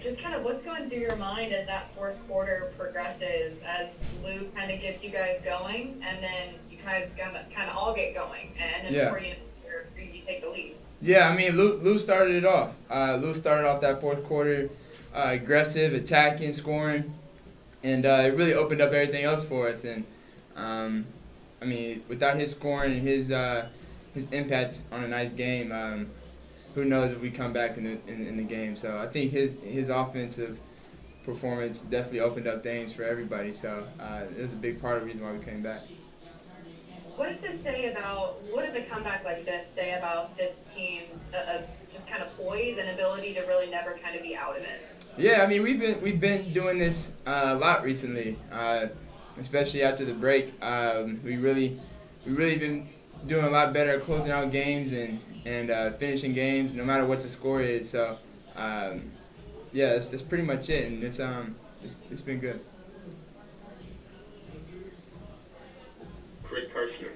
just kind of what's going through your mind as that fourth quarter progresses, as Luke kind of gets you guys going, and then you guys kind of all get going, and then before you take the lead. Yeah, I mean, Lou started it off. Lou started off that fourth quarter aggressive, attacking, scoring, and it really opened up everything else for us. And I mean, without his scoring and his impact on a nice game, who knows if we come back in the game. So I think his offensive performance definitely opened up things for everybody. So it was a big part of the reason why we came back. What does a comeback like this say about this team's just kind of poise and ability to really never kind of be out of it? Yeah, I mean, we've been doing this a lot recently, especially after the break. We really been doing a lot better at closing out games and finishing games, no matter what the score is. So, yeah, that's pretty much it, and it's been good. Chris Kirshner.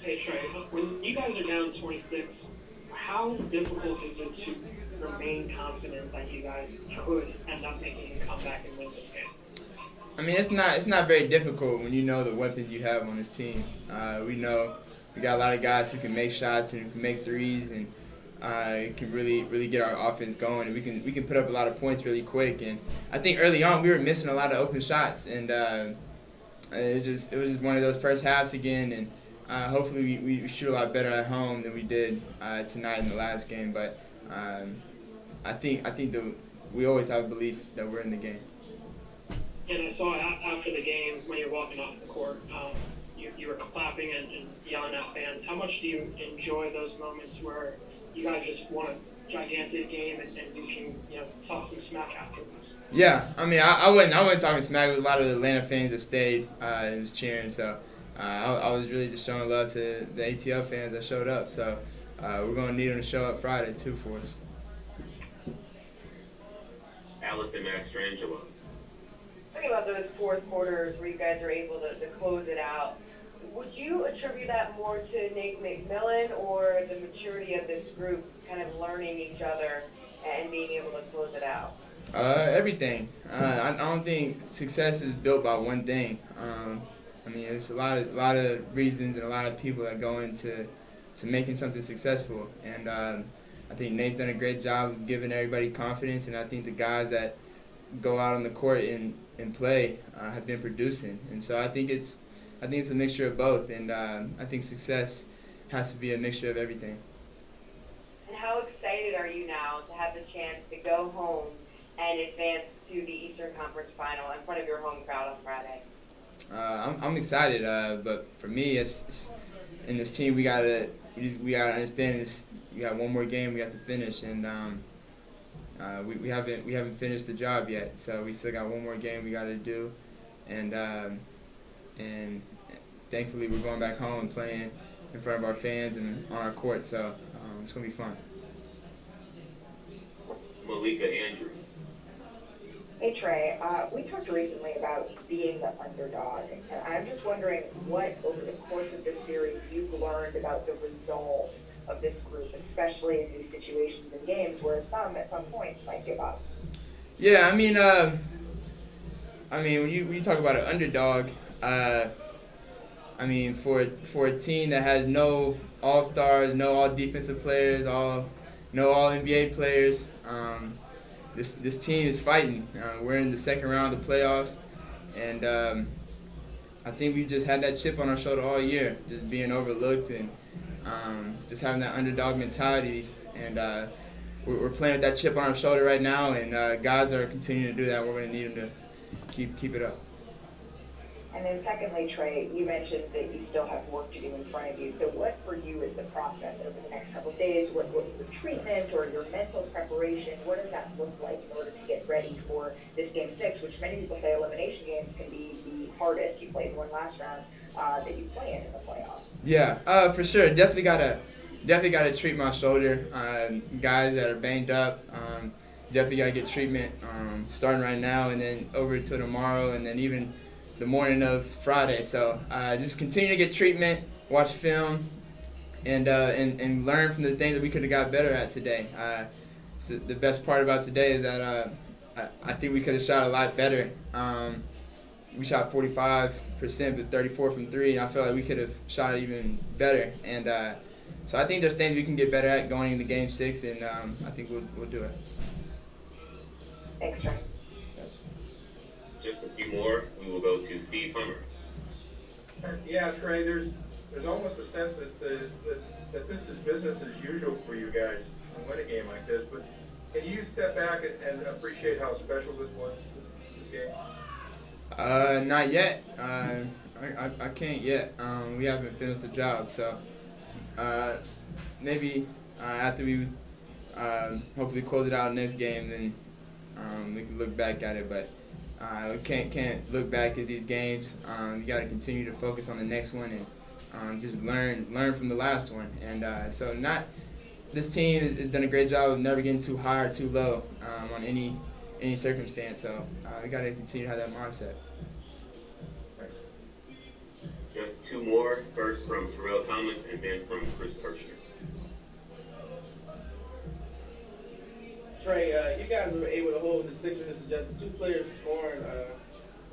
Hey Trae, when you guys are down 26, how difficult is it to remain confident that you guys could end up making a comeback and win this game? I mean, it's not very difficult when you know the weapons you have on this team. We know we got a lot of guys who can make shots and who can make threes, and it can really get our offense going. And we can put up a lot of points really quick. And I think early on we were missing a lot of open shots, and it was just one of those first halves again. And hopefully we shoot a lot better at home than we did tonight in the last game. But I think we always have a belief that we're in the game. And I saw after the game when you're walking off the court, you were clapping and yelling at fans. How much do you enjoy those moments where you guys just won a gigantic game and you can talk some smack afterwards? Yeah, I mean, I wasn't talking smack with a lot of the Atlanta fans that stayed and was cheering. So I was really just showing love to the ATL fans that showed up. So we're gonna need them to show up Friday too for us. Allison Mastrangelo. Talking about those fourth quarters where you guys are able to close it out, would you attribute that more to Nate McMillan or the maturity of this group kind of learning each other and being able to close it out? Everything. I don't think success is built by one thing. I mean, there's a lot of reasons and a lot of people that go into making something successful. And I think Nate's done a great job of giving everybody confidence, and I think the guys that go out on the court and play have been producing. And so I think it's a mixture of both, and I think success has to be a mixture of everything. And how excited are you now to have the chance to go home and advance to the Eastern Conference Final in front of your home crowd on Friday? I'm excited, but for me, it's in this team we gotta understand this. We got one more game we have to finish, and we haven't finished the job yet. So we still got one more game we got to do, and thankfully we're going back home and playing in front of our fans and on our court. So it's gonna be fun. Malika Andrews. Hey Trae, we talked recently about being the underdog, and I'm just wondering what, over the course of this series, you've learned about the resolve of this group, especially in these situations and games where some, at some points, might give up. Yeah, I mean, when you talk about an underdog, I mean, for a team that has no all-stars, no all-defensive players, no all-NBA players, this team is fighting. We're in the second round of the playoffs, and I think we've just had that chip on our shoulder all year, just being overlooked and just having that underdog mentality. And we're playing with that chip on our shoulder right now, and guys are continuing to do that. We're going to need them to keep it up. And then secondly, Trae, you mentioned that you still have work to do in front of you. So what for you is the process over the next couple of days? What your treatment or your mental preparation, what does that look like in order to get ready for this Game 6, which many people say elimination games can be the hardest. You played one last round that you play in the playoffs. Yeah, for sure. Definitely gotta treat my shoulder. Guys that are banged up, definitely gotta get treatment starting right now, and then over to tomorrow, and then even the morning of Friday. So just continue to get treatment, watch film, and learn from the things that we could have got better at today. the best part about today is that I think we could have shot a lot better. We shot 45%, but 34 from three, and I feel like we could have shot it even better. And so I think there's things we can get better at going into Game 6, and I think we'll do it. Thanks, Trae. Just a few more, we will go to Steve Hummer. Yeah, Trae, there's almost a sense that this is business as usual for you guys to win a game like this, but can you step back and appreciate how special this was, this game? Not yet. I can't yet. We haven't finished the job, so maybe after we hopefully close it out next game, then we can look back at it. But we can't look back at these games. You got to continue to focus on the next one and just learn from the last one. And so this team has done a great job of never getting too high or too low on any circumstance. So we got to continue to have that mindset. Just two more, first from Terrell Thomas and then from Chris Kirshner. Trae, you guys were able to hold the Sixers to just two players scoring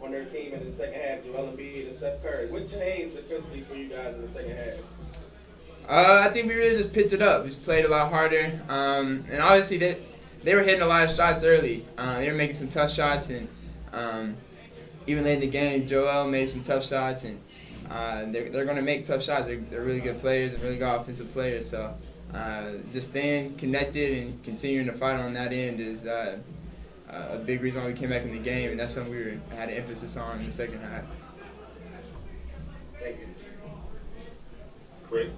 on their team in the second half, Joel Embiid and Seth Curry. What changed defensively for you guys in the second half? I think we really just picked it up. Just played a lot harder. And obviously they were hitting a lot of shots early. They were making some tough shots, and even late in the game, Joel made some tough shots, and they're going to make tough shots. They're really good players and really good offensive players. So just staying connected and continuing to fight on that end is a big reason why we came back in the game, and that's something we had an emphasis on in the second half. Thank you. Chris?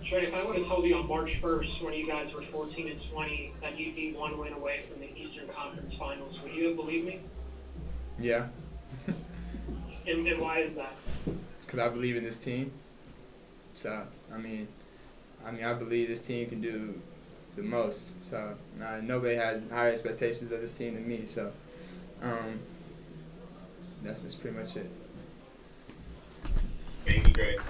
Trae, if I would have told you on March 1st, when you guys were 14-20, that you'd be one win away from the Eastern Conference Finals, would you have believed me? Yeah. And why is that? Because I believe in this team. So, I mean, I believe this team can do the most. So, nobody has higher expectations of this team than me. So, that's pretty much it. Thank you, Trae.